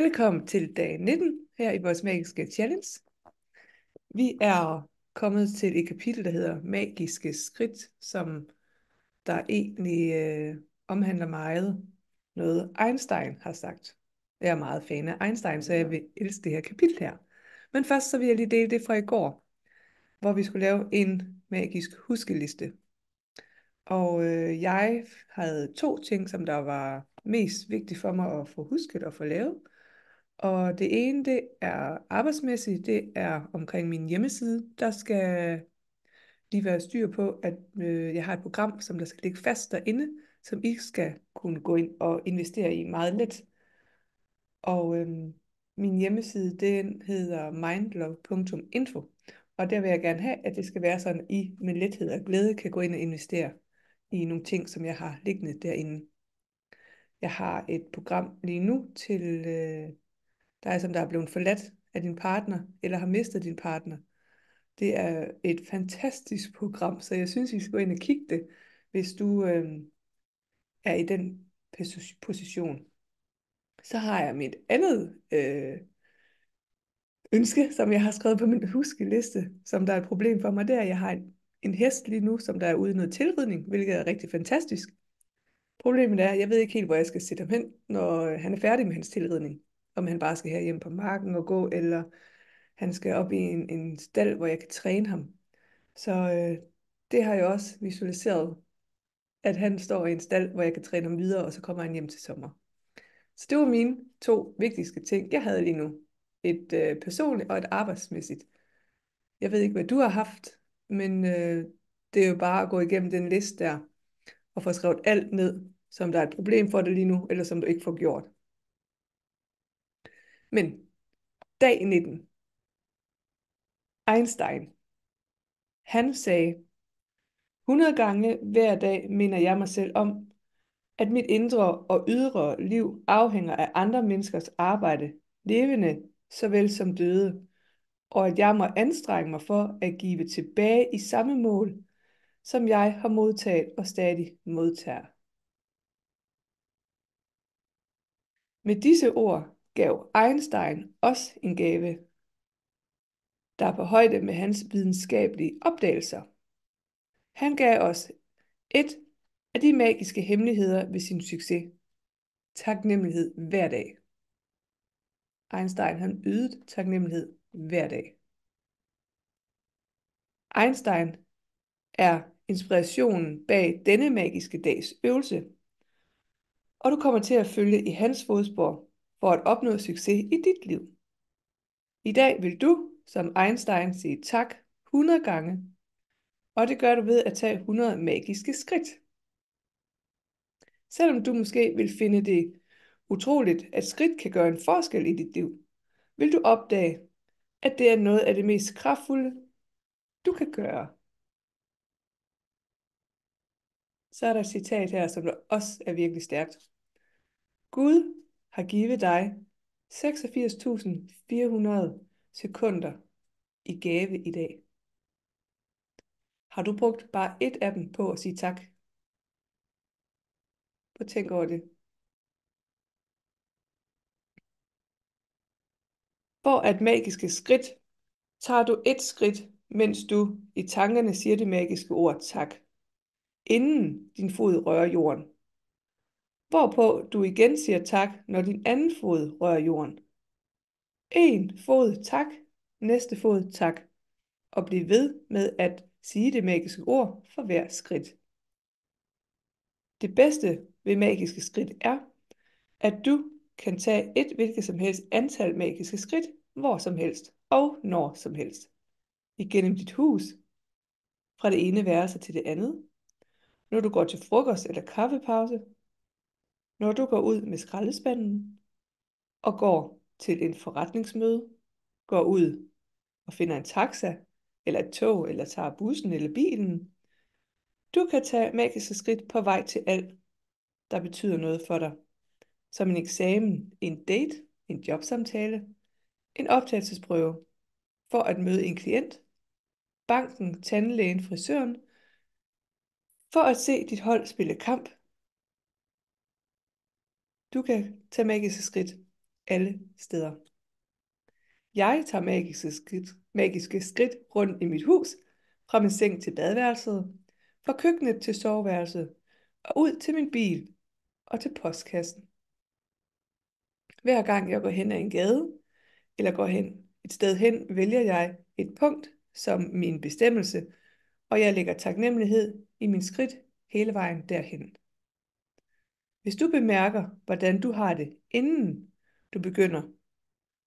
Velkommen til dag 19 her i vores magiske challenge. Vi er kommet til et kapitel, der hedder magiske skridt, som der egentlig omhandler meget noget Einstein har sagt. Jeg er meget fan af Einstein, så jeg vil elske det her kapitel her. Men først så vil jeg lige dele det fra i går, hvor vi skulle lave en magisk huskeliste. Og jeg havde 2 ting, som der var mest vigtigt for mig at få husket og få lavet. Og det ene, det er arbejdsmæssigt, det er omkring min hjemmeside. Der skal lige være styr på, at jeg har et program, som der skal ligge fast derinde, som I skal kunne gå ind og investere i meget let. Og min hjemmeside, den hedder mindlove.info. Og der vil jeg gerne have, at det skal være sådan, at I med lethed og glæde kan gå ind og investere i nogle ting, som jeg har liggende derinde. Jeg har et program lige nu til dig, som der er blevet forladt af din partner, eller har mistet din partner. Det er et fantastisk program, så jeg synes, vi skal gå ind og kigge det, hvis du er i den position. Så har jeg mit andet ønske, som jeg har skrevet på min huskeliste, som der er et problem for mig, det er, at jeg har en hest lige nu, som der er ude i noget tilridning, hvilket er rigtig fantastisk. Problemet er, at jeg ved ikke helt, hvor jeg skal sætte ham hen, når han er færdig med hans tilridning. Om han bare skal hjem på marken og gå, eller han skal op i en stald, hvor jeg kan træne ham. Så det har jeg også visualiseret, at han står i en stald, hvor jeg kan træne ham videre, og så kommer han hjem til sommer. Så det var mine 2 vigtigste ting, jeg havde lige nu. Et personligt og et arbejdsmæssigt. Jeg ved ikke, hvad du har haft, men det er jo bare at gå igennem den liste der, og få skrevet alt ned, som der er et problem for dig lige nu, eller som du ikke får gjort. Men dag 19. Einstein. Han sagde, 100 gange hver dag minder jeg mig selv om, at mit indre og ydre liv afhænger af andre menneskers arbejde, levende såvel som døde, og at jeg må anstrenge mig for at give tilbage i samme mål, som jeg har modtaget og stadig modtager. Med disse ord gav Einstein os en gave, der er på højde med hans videnskabelige opdagelser. Han gav os et af de magiske hemmeligheder ved sin succes. Taknemmelighed hver dag. Einstein han ydede taknemmelighed hver dag. Einstein er inspirationen bag denne magiske dags øvelse, og du kommer til at følge i hans fodspor for at opnå succes i dit liv. I dag vil du, som Einstein, sige tak 100 gange, og det gør du ved at tage 100 magiske skridt. Selvom du måske vil finde det utroligt, at skridt kan gøre en forskel i dit liv, vil du opdage, at det er noget af det mest kraftfulde, du kan gøre. Så er der et citat her, som der også er virkelig stærkt. Gud har givet dig 86.400 sekunder i gave i dag. Har du brugt bare et af dem på at sige tak? Prøv at tænke over det. For at magiske skridt, tager du et skridt, mens du i tankerne siger det magiske ord tak, inden din fod rører jorden. Hvorpå du igen siger tak, når din anden fod rører jorden. En fod tak, næste fod tak, og bliv ved med at sige det magiske ord for hver skridt. Det bedste ved magiske skridt er, at du kan tage et hvilket som helst antal magiske skridt, hvor som helst og når som helst. Igennem dit hus, fra det ene værelse til det andet, når du går til frokost eller kaffepause, når du går ud med skraldespanden og går til en forretningsmøde, går ud og finder en taxa, eller et tog, eller tager bussen eller bilen. Du kan tage magiske skridt på vej til alt, der betyder noget for dig. Som en eksamen, en date, en jobsamtale, en optagelsesprøve, for at møde en klient, banken, tandlægen, frisøren, for at se dit hold spille kamp. Du kan tage magiske skridt alle steder. Jeg tager magiske skridt rundt i mit hus, fra min seng til badeværelset, fra køkkenet til soveværelset, og ud til min bil og til postkassen. Hver gang jeg går hen ad en gade, eller går hen et sted hen, vælger jeg et punkt som min bestemmelse, og jeg lægger taknemmelighed i min skridt hele vejen derhen. Hvis du bemærker, hvordan du har det, inden du begynder,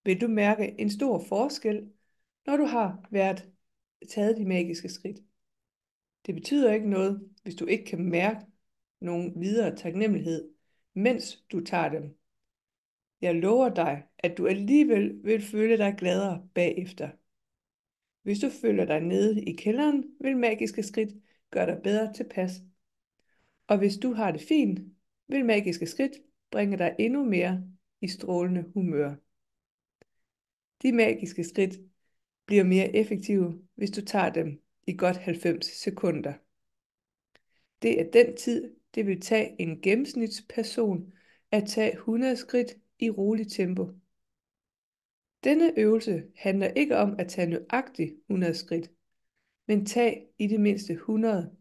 vil du mærke en stor forskel, når du har taget de magiske skridt. Det betyder ikke noget, hvis du ikke kan mærke nogen videre taknemmelighed, mens du tager dem. Jeg lover dig, at du alligevel vil føle dig gladere bagefter. Hvis du føler dig nede i kælderen, vil magiske skridt gøre dig bedre tilpas. Og hvis du har det fint, vil magiske skridt bringe dig endnu mere i strålende humør. De magiske skridt bliver mere effektive, hvis du tager dem i godt 90 sekunder. Det er den tid, det vil tage en gennemsnitsperson at tage 100 skridt i roligt tempo. Denne øvelse handler ikke om at tage nøjagtigt 100 skridt, men tag i det mindste 100.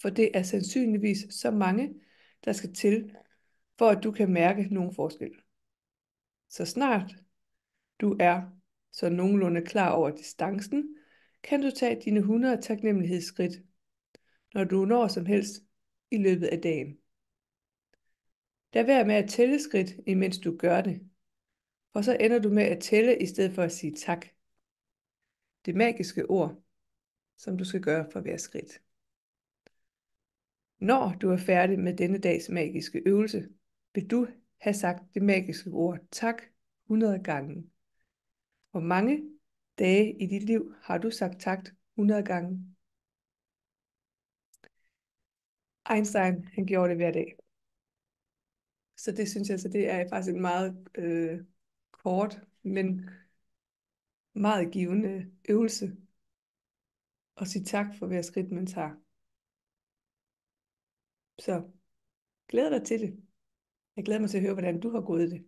For det er sandsynligvis så mange, der skal til, for at du kan mærke nogen forskel. Så snart du er så nogenlunde klar over distancen, kan du tage dine 100 taknemmelighedsskridt, når du når som helst i løbet af dagen. Lad være med at tælle skridt, imens du gør det, for så ender du med at tælle i stedet for at sige tak. Det magiske ord, som du skal gøre for hver skridt. Når du er færdig med denne dags magiske øvelse, vil du have sagt det magiske ord tak 100 gange. Hvor mange dage i dit liv har du sagt tak 100 gange? Einstein, han gjorde det hver dag. Så det synes jeg, så det er faktisk en meget kort, men meget givende øvelse at sige tak for hver skridt, man tager. Så glæder dig til det. Jeg glæder mig til at høre, hvordan du har gået det.